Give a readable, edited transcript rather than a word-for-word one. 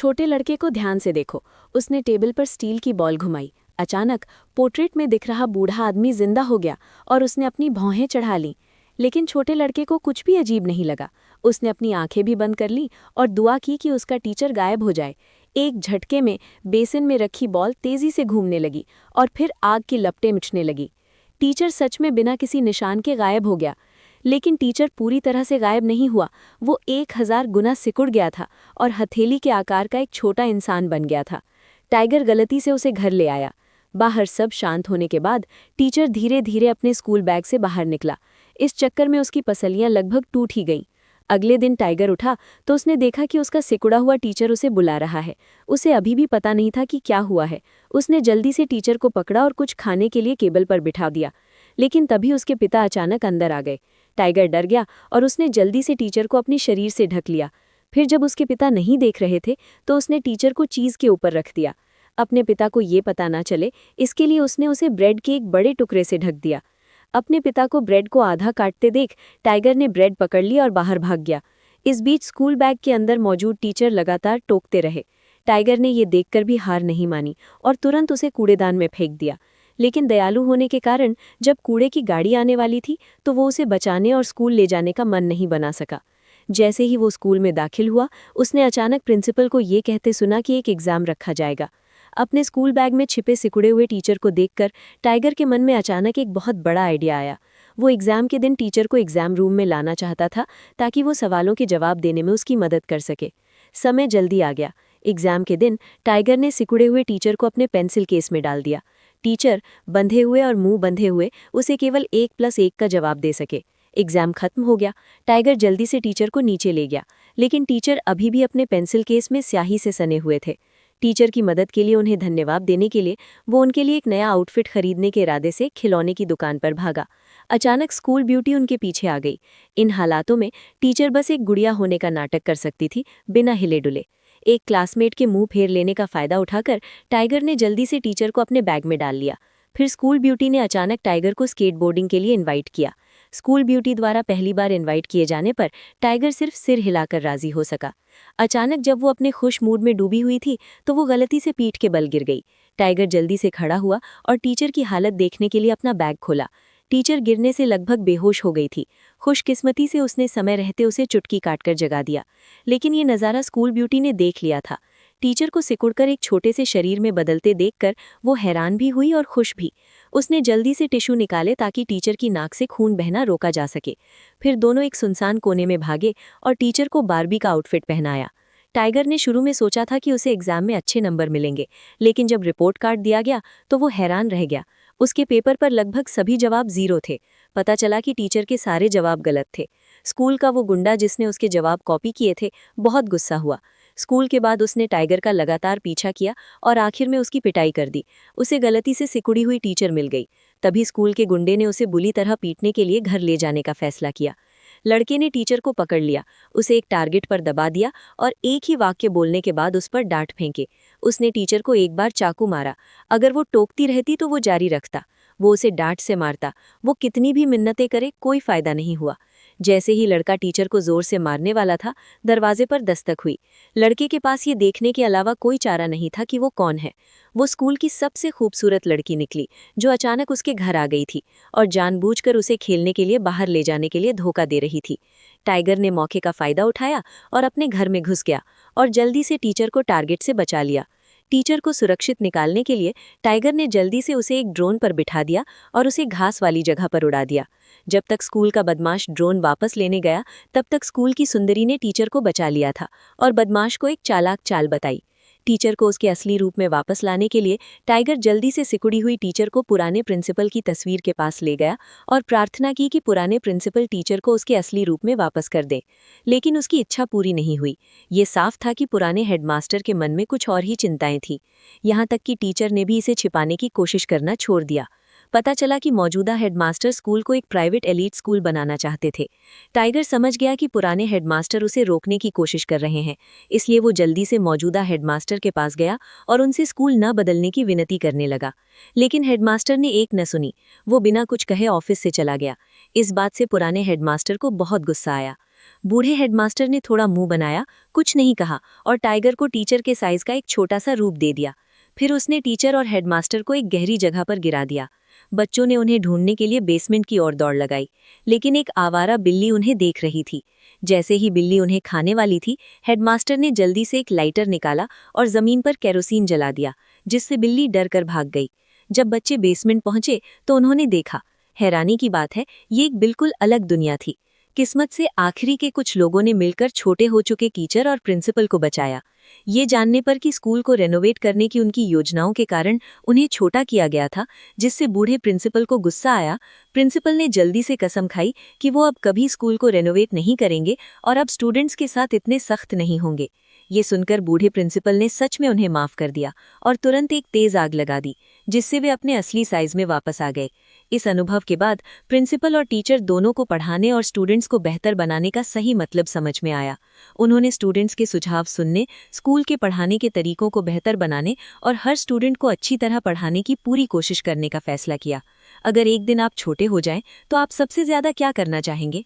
छोटे लड़के को ध्यान से देखो। उसने टेबल पर स्टील की बॉल घुमाई। अचानक पोर्ट्रेट में दिख रहा बूढ़ा आदमी जिंदा हो गया और उसने अपनी भौहें चढ़ा लीं। लेकिन छोटे लड़के को कुछ भी अजीब नहीं लगा। उसने अपनी आंखें भी बंद कर लीं और दुआ की कि उसका टीचर गायब हो जाए। एक झटके में बेसिन में रखी बॉल तेजी से घूमने लगी और फिर आग की लपटें मिचने लगी। टीचर सच में बिना किसी निशान के गायब हो गया। लेकिन टीचर पूरी तरह से गायब नहीं हुआ। वो 1000 गुना सिकुड़ गया था और हथेली के आकार का एक छोटा इंसान बन गया था। टाइगर गलती से उसे घर ले आया। बाहर सब शांत होने के बाद टीचर धीरे धीरे अपने स्कूल बैग से बाहर निकला। इस चक्कर में उसकी पसलियां लगभग टूट ही गईं। अगले दिन टाइगर उठा तो उसने देखा कि उसका सिकुड़ा हुआ टीचर उसे बुला रहा है। उसे अभी भी पता नहीं था कि क्या हुआ है। उसने जल्दी से टीचर को पकड़ा और कुछ खाने के लिए टेबल पर बिठा दिया। लेकिन तभी उसके पिता अचानक अंदर आ गए। टाइगर डर गया और उसने जल्दी से टीचर को अपनी शरीर से ढक लिया। फिर जब उसके पिता नहीं देख रहे थे तो उसने टीचर को चीज के ऊपर रख दिया। अपने पिता को ये पता ना चले इसके लिए उसने उसे ब्रेड के एक बड़े टुकड़े से ढक दिया। अपने पिता को ब्रेड को आधा काटते देख टाइगर ने ब्रेड पकड़ ली और बाहर भाग गया। इस बीच स्कूल बैग के अंदर मौजूद टीचर लगातार टोकते रहे। टाइगर ने ये देखकर भी हार नहीं मानी और तुरंत उसे कूड़ेदान में फेंक दिया। लेकिन दयालु होने के कारण जब कूड़े की गाड़ी आने वाली थी तो वो उसे बचाने और स्कूल ले जाने का मन नहीं बना सका। जैसे ही वो स्कूल में दाखिल हुआ उसने अचानक प्रिंसिपल को ये कहते सुना कि एक एग्ज़ाम रखा जाएगा। अपने स्कूल बैग में छिपे सिकुड़े हुए टीचर को देखकर टाइगर के मन में अचानक एक बहुत बड़ा आइडिया आया। वो एग्ज़ाम के दिन टीचर को एग्ज़ाम रूम में लाना चाहता था ताकि वो सवालों के जवाब देने में उसकी मदद कर सके। समय जल्दी आ गया। एग्ज़ाम के दिन टाइगर ने सिकुड़े हुए टीचर को अपने पेंसिल केस में डाल दिया। टीचर बंधे हुए और मुंह बंधे हुए उसे केवल 1+1 का जवाब दे सके। एग्ज़ाम खत्म हो गया। टाइगर जल्दी से टीचर को नीचे ले गया, लेकिन टीचर अभी भी अपने पेंसिल केस में स्याही से सने हुए थे। टीचर की मदद के लिए उन्हें धन्यवाद देने के लिए वो उनके लिए एक नया आउटफिट खरीदने के इरादे से खिलौने की दुकान पर भागा। अचानक स्कूल ब्यूटी उनके पीछे आ गई। इन हालातों में टीचर बस एक गुड़िया होने का नाटक कर सकती थी, बिना हिले डुले। एक क्लासमेट के मुंह फेर लेने का फायदा उठाकर टाइगर ने जल्दी से टीचर को अपने बैग में डाल लिया। फिर स्कूल ब्यूटी ने अचानक टाइगर को स्केटबोर्डिंग के लिए इनवाइट किया। स्कूल ब्यूटी द्वारा पहली बार इनवाइट किए जाने पर टाइगर सिर्फ सिर हिलाकर राजी हो सका। अचानक जब वो अपने खुश मूड में डूबी हुई थी तो वो गलती से पीठ के बल गिर गई। टाइगर जल्दी से खड़ा हुआ और टीचर की हालत देखने के लिए अपना बैग खोला। टीचर गिरने से लगभग बेहोश हो गई थी। खुशकिस्मती से उसने समय रहते उसे चुटकी काटकर जगा दिया। लेकिन ये नज़ारा स्कूल ब्यूटी ने देख लिया था। टीचर को सिकुड़कर एक छोटे से शरीर में बदलते देखकर वो हैरान भी हुई और खुश भी। उसने जल्दी से टिश्यू निकाले ताकि टीचर की नाक से खून बहना रोका जा सके। फिर दोनों एक सुनसान कोने में भागे और टीचर को बारबी का आउटफिट पहनाया। टाइगर ने शुरू में सोचा था कि उसे एग्जाम में अच्छे नंबर मिलेंगे, लेकिन जब रिपोर्ट कार्ड दिया गया तो वो हैरान रह गया। उसके पेपर पर लगभग सभी जवाब 0 थे। पता चला कि टीचर के सारे जवाब गलत थे। स्कूल का वो गुंडा जिसने उसके जवाब कॉपी किए थे बहुत गुस्सा हुआ। स्कूल के बाद उसने टाइगर का लगातार पीछा किया और आखिर में उसकी पिटाई कर दी। उसे गलती से सिकुड़ी हुई टीचर मिल गई। तभी स्कूल के गुंडे ने उसे बुरी तरह पीटने के लिए घर ले जाने का फैसला किया। लड़के ने टीचर को पकड़ लिया, उसे एक टारगेट पर दबा दिया और एक ही वाक्य बोलने के बाद उस पर डांट फेंके। उसने टीचर को एक बार चाकू मारा। अगर वो टोकती रहती तो वो जारी रखता। वो उसे डांट से मारता। वो कितनी भी मिन्नतें करे कोई फायदा नहीं हुआ। जैसे ही लड़का टीचर को जोर से मारने वाला था, दरवाजे पर दस्तक हुई। लड़के के पास ये देखने के अलावा कोई चारा नहीं था कि वो कौन है। वो स्कूल की सबसे खूबसूरत लड़की निकली, जो अचानक उसके घर आ गई थी और जानबूझकर उसे खेलने के लिए बाहर ले जाने के लिए धोखा दे रही थी। टाइगर ने मौके का फायदा उठाया और अपने घर में घुस गया और जल्दी से टीचर को टारगेट से बचा लिया। टीचर को सुरक्षित निकालने के लिए टाइगर ने जल्दी से उसे एक ड्रोन पर बिठा दिया और उसे घास वाली जगह पर उड़ा दिया। जब तक स्कूल का बदमाश ड्रोन वापस लेने गया, तब तक स्कूल की सुंदरी ने टीचर को बचा लिया था और बदमाश को एक चालाक चाल बताई। टीचर को उसके असली रूप में वापस लाने के लिए टाइगर जल्दी से सिकुड़ी हुई टीचर को पुराने प्रिंसिपल की तस्वीर के पास ले गया और प्रार्थना की कि पुराने प्रिंसिपल टीचर को उसके असली रूप में वापस कर दें। लेकिन उसकी इच्छा पूरी नहीं हुई। ये साफ था कि पुराने हेडमास्टर के मन में कुछ और ही चिंताएं थीं। यहाँ तक कि टीचर ने भी इसे छिपाने की कोशिश करना छोड़ दिया। पता चला कि मौजूदा हेडमास्टर स्कूल को एक प्राइवेट एलीट स्कूल बनाना चाहते थे। टाइगर समझ गया कि पुराने हेडमास्टर उसे रोकने की कोशिश कर रहे हैं, इसलिए वो जल्दी से मौजूदा हेडमास्टर के पास गया और उनसे स्कूल न बदलने की विनती करने लगा। लेकिन हेडमास्टर ने एक न सुनी, वो बिना कुछ कहे ऑफिस से चला गया। इस बात से पुराने हेडमास्टर को बहुत गुस्सा आया। बूढ़े हेडमास्टर ने थोड़ा मुंह बनाया, कुछ नहीं कहा और टाइगर को टीचर के साइज का एक छोटा सा रूप दे दिया। फिर उसने टीचर और हेडमास्टर को एक गहरी जगह पर गिरा दिया। बच्चों ने उन्हें ढूंढने के लिए बेसमेंट की ओर दौड़ लगाई, लेकिन एक आवारा बिल्ली उन्हें देख रही थी। जैसे ही बिल्ली उन्हें खाने वाली थी, हेडमास्टर ने जल्दी से एक लाइटर निकाला और जमीन पर केरोसिन जला दिया, जिससे बिल्ली डर कर भाग गई। जब बच्चे बेसमेंट पहुंचे तो उन्होंने देखा, हैरानी की बात है, ये एक बिल्कुल अलग दुनिया थी। किस्मत से आखिरी के कुछ लोगों ने मिलकर छोटे हो चुके टीचर और प्रिंसिपल को बचाया। ये जानने पर कि स्कूल को रेनोवेट करने की उनकी योजनाओं के कारण उन्हें छोटा किया गया था, जिससे बूढ़े प्रिंसिपल को गुस्सा आया। प्रिंसिपल ने जल्दी से कसम खाई कि वो अब कभी स्कूल को रेनोवेट नहीं करेंगे और अब स्टूडेंट्स के साथ इतने सख्त नहीं होंगे। ये सुनकर बूढ़े प्रिंसिपल ने सच में उन्हें माफ कर दिया और तुरंत एक तेज आग लगा दी, जिससे वे अपने असली साइज में वापस आ गए। इस अनुभव के बाद प्रिंसिपल और टीचर दोनों को पढ़ाने और स्टूडेंट्स को बेहतर बनाने का सही मतलब समझ में आया। उन्होंने स्टूडेंट्स के सुझाव सुनने, स्कूल के पढ़ाने के तरीकों को बेहतर बनाने और हर स्टूडेंट को अच्छी तरह पढ़ाने की पूरी कोशिश करने का फैसला किया। अगर एक दिन आप छोटे हो जाएं, तो आप सबसे ज्यादा क्या करना चाहेंगे?